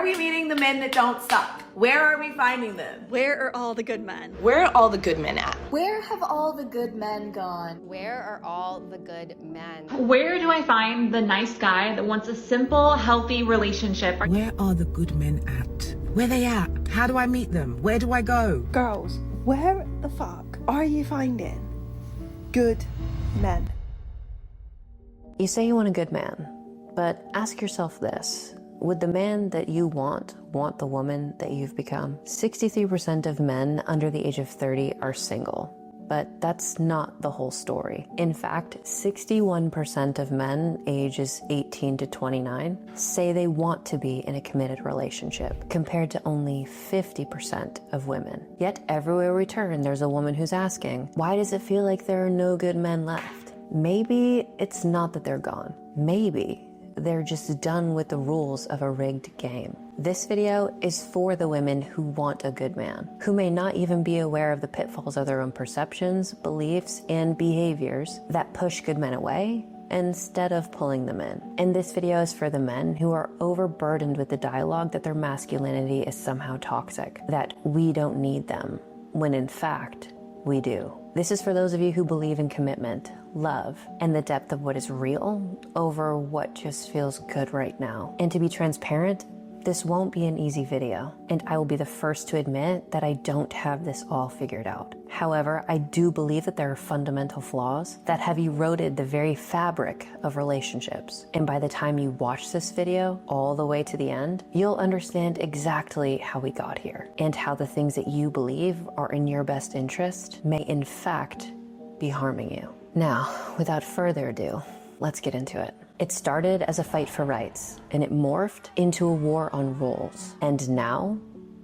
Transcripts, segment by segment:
are we meeting the men that don't suck? Where are we finding them? Where are all the good men? Where are all the good men at? Where have all the good men gone? Where are all the good men? Where do I find the nice guy that wants a simple, healthy relationship? Where are the good men at? Where they at? How do I meet them? Where do I go? Girls, where the fuck are you finding good men? You say you want a good man, but ask yourself this. Would the man that you want the woman that you've become? 63% of men under the age of 30 are single. But that's not the whole story. In fact, 61% of men ages 18 to 29 say they want to be in a committed relationship, compared to only 50% of women. Yet everywhere we turn, there's a woman who's asking, why does it feel like there are no good men left? Maybe it's not that they're gone. Maybe they're just done with the rules of a rigged game. This video is for the women who want a good man, who may not even be aware of the pitfalls of their own perceptions, beliefs, and behaviors that push good men away instead of pulling them in. And this video is for the men who are overburdened with the dialogue that their masculinity is somehow toxic, that we don't need them, when in fact, we do. This is for those of you who believe in commitment, love, and the depth of what is real over what just feels good right now. And to be transparent, this won't be an easy video, and I will be the first to admit that I don't have this all figured out. However, I do believe that there are fundamental flaws that have eroded the very fabric of relationships. And by the time you watch this video all the way to the end, you'll understand exactly how we got here, and how the things that you believe are in your best interest may in fact be harming you. Now, without further ado, let's get into it. It started as a fight for rights, and it morphed into a war on roles. And now,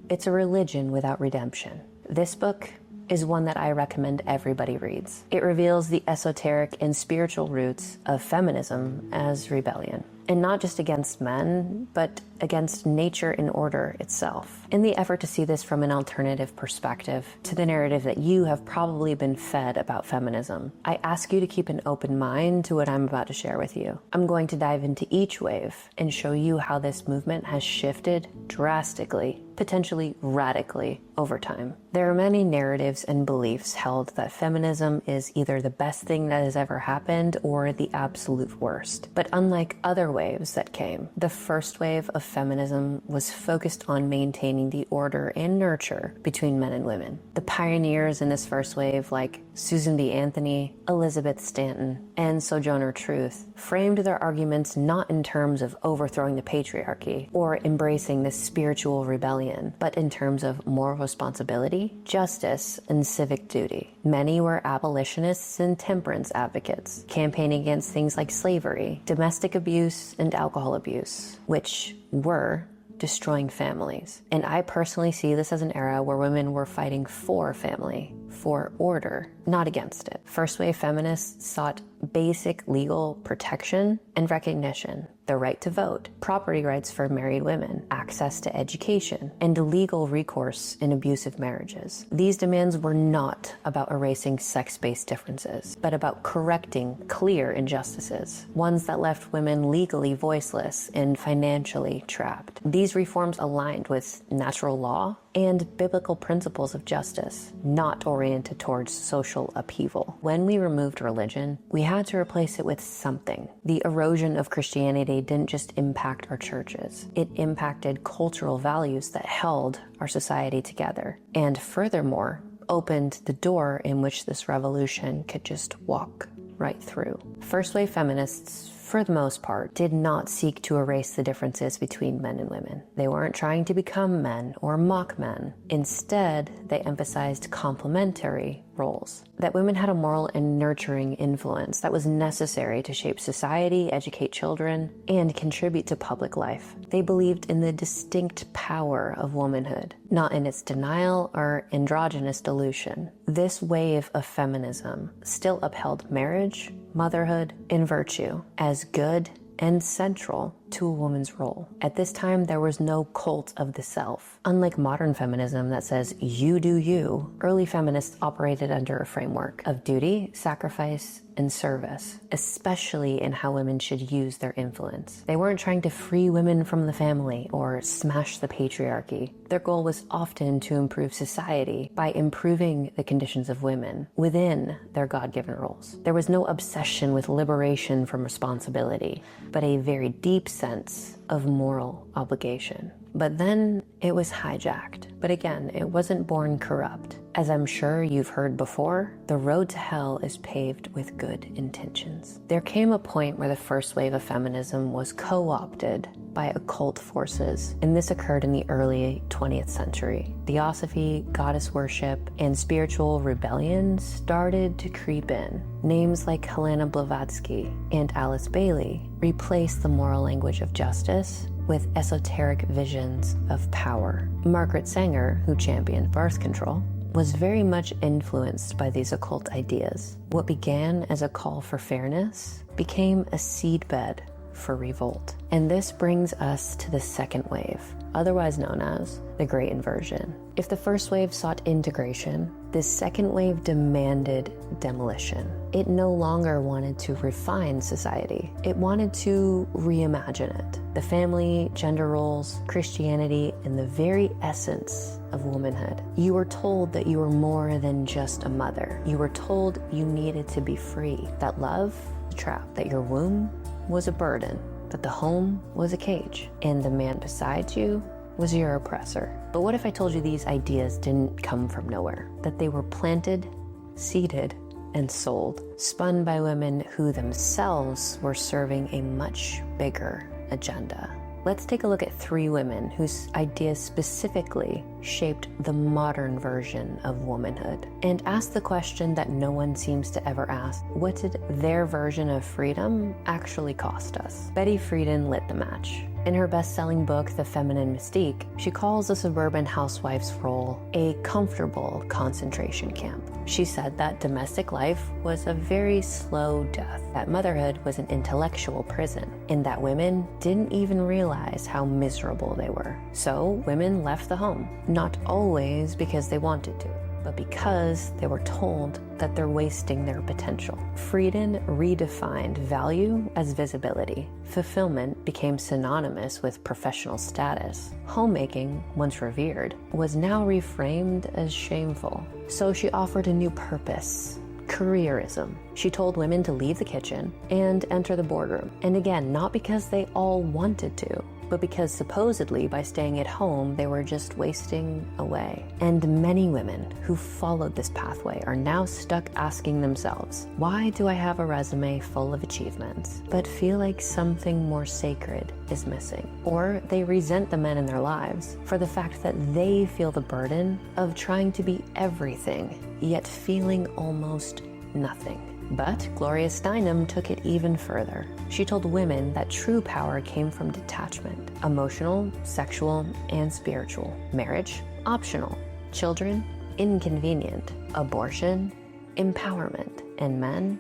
it's a religion without redemption. This book is one that I recommend everybody reads. It reveals the esoteric and spiritual roots of feminism as rebellion. And not just against men, but against nature and order itself. In the effort to see this from an alternative perspective to the narrative that you have probably been fed about feminism, I ask you to keep an open mind to what I'm about to share with you. I'm going to dive into each wave and show you how this movement has shifted drastically, potentially radically, over time. There are many narratives and beliefs held that feminism is either the best thing that has ever happened or the absolute worst. But unlike other waves that came, the first wave of feminism was focused on maintaining the order and nurture between men and women. The pioneers in this first wave, like Susan B. Anthony, Elizabeth Stanton, and Sojourner Truth, framed their arguments not in terms of overthrowing the patriarchy or embracing this spiritual rebellion, but in terms of moral responsibility, justice, and civic duty. Many were abolitionists and temperance advocates, campaigning against things like slavery, domestic abuse, and alcohol abuse, which were destroying families. And I personally see this as an era where women were fighting for family, for order, not against it. First wave feminists sought basic legal protection and recognition, the right to vote, property rights for married women, access to education, and legal recourse in abusive marriages. These demands were not about erasing sex-based differences, but about correcting clear injustices, ones that left women legally voiceless and financially trapped. These reforms aligned with natural law and biblical principles of justice, not oriented towards social upheaval. When we removed religion, we had to replace it with something. The erosion of Christianity didn't just impact our churches. It impacted cultural values that held our society together, and furthermore, opened the door in which this revolution could just walk right through. First wave feminists, for the most part, did not seek to erase the differences between men and women. They weren't trying to become men or mock men. Instead, they emphasized complementary roles, that women had a moral and nurturing influence that was necessary to shape society, educate children, and contribute to public life. They believed in the distinct power of womanhood, not in its denial or androgynous dilution. This wave of feminism still upheld marriage, motherhood, and virtue as good and central to a woman's role. At this time, there was no cult of the self. Unlike modern feminism that says, you do you, early feminists operated under a framework of duty, sacrifice, and service, especially in how women should use their influence. They weren't trying to free women from the family or smash the patriarchy. Their goal was often to improve society by improving the conditions of women within their God-given roles. There was no obsession with liberation from responsibility, but a very deep sense of moral obligation. But then it was hijacked. But again, it wasn't born corrupt. As I'm sure you've heard before, the road to hell is paved with good intentions. There came a point where the first wave of feminism was co-opted by occult forces, and this occurred in the early 20th century. Theosophy, goddess worship, and spiritual rebellion started to creep in. Names like Helena Blavatsky and Alice Bailey replaced the moral language of justice with esoteric visions of power. Margaret Sanger, who championed birth control, was very much influenced by these occult ideas. What began as a call for fairness became a seedbed for revolt. And this brings us to the second wave, otherwise known as the Great Inversion. If the first wave sought integration, this second wave demanded demolition. It no longer wanted to refine society. It wanted to reimagine it. The family, gender roles, Christianity, and the very essence of womanhood. You were told that you were more than just a mother. You were told you needed to be free, that love was a trap, that your womb was a burden, that the home was a cage, and the man beside you was your oppressor. But what if I told you these ideas didn't come from nowhere? That they were planted, seeded, and sold, spun by women who themselves were serving a much bigger agenda. Let's take a look at 3 women whose ideas specifically shaped the modern version of womanhood, and ask the question that no one seems to ever ask: what did their version of freedom actually cost us? Betty Friedan lit the match. In her best-selling book, The Feminine Mystique, she calls the suburban housewife's role a comfortable concentration camp. She said that domestic life was a very slow death, that motherhood was an intellectual prison, and that women didn't even realize how miserable they were. So women left the home, not always because they wanted to, but because they were told that they're wasting their potential. Friedan redefined value as visibility. Fulfillment became synonymous with professional status. Homemaking, once revered, was now reframed as shameful. So she offered a new purpose: careerism. She told women to leave the kitchen and enter the boardroom. And again, not because they all wanted to, but because supposedly by staying at home, they were just wasting away. And many women who followed this pathway are now stuck asking themselves, why do I have a resume full of achievements, but feel like something more sacred is missing? Or they resent the men in their lives for the fact that they feel the burden of trying to be everything, yet feeling almost nothing. But Gloria Steinem took it even further. She told women that true power came from detachment: emotional, sexual, and spiritual. Marriage, optional. Children, inconvenient. Abortion, empowerment. And men,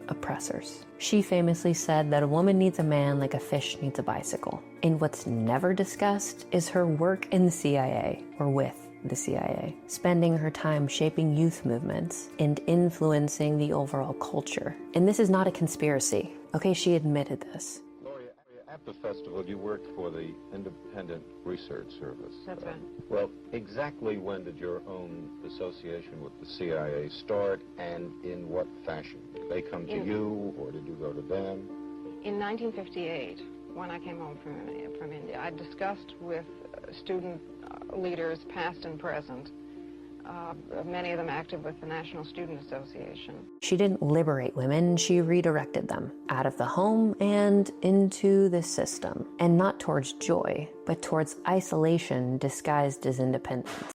oppressors. She famously said that a woman needs a man like a fish needs a bicycle. And what's never discussed is her work in the CIA, or with the CIA, spending her time shaping youth movements and influencing the overall culture. And this is not a conspiracy. Okay, she admitted this. Gloria, at the festival, you worked for the Independent Research Service. That's right. Well, exactly when did your own association with the CIA start, and in what fashion? Did they come to you, or did you go to them? In 1958, when I came home from India, I discussed with student leaders, past and present, many of them active with the National Student Association. She didn't liberate women, she redirected them out of the home and into the system. And not towards joy, but towards isolation disguised as independence.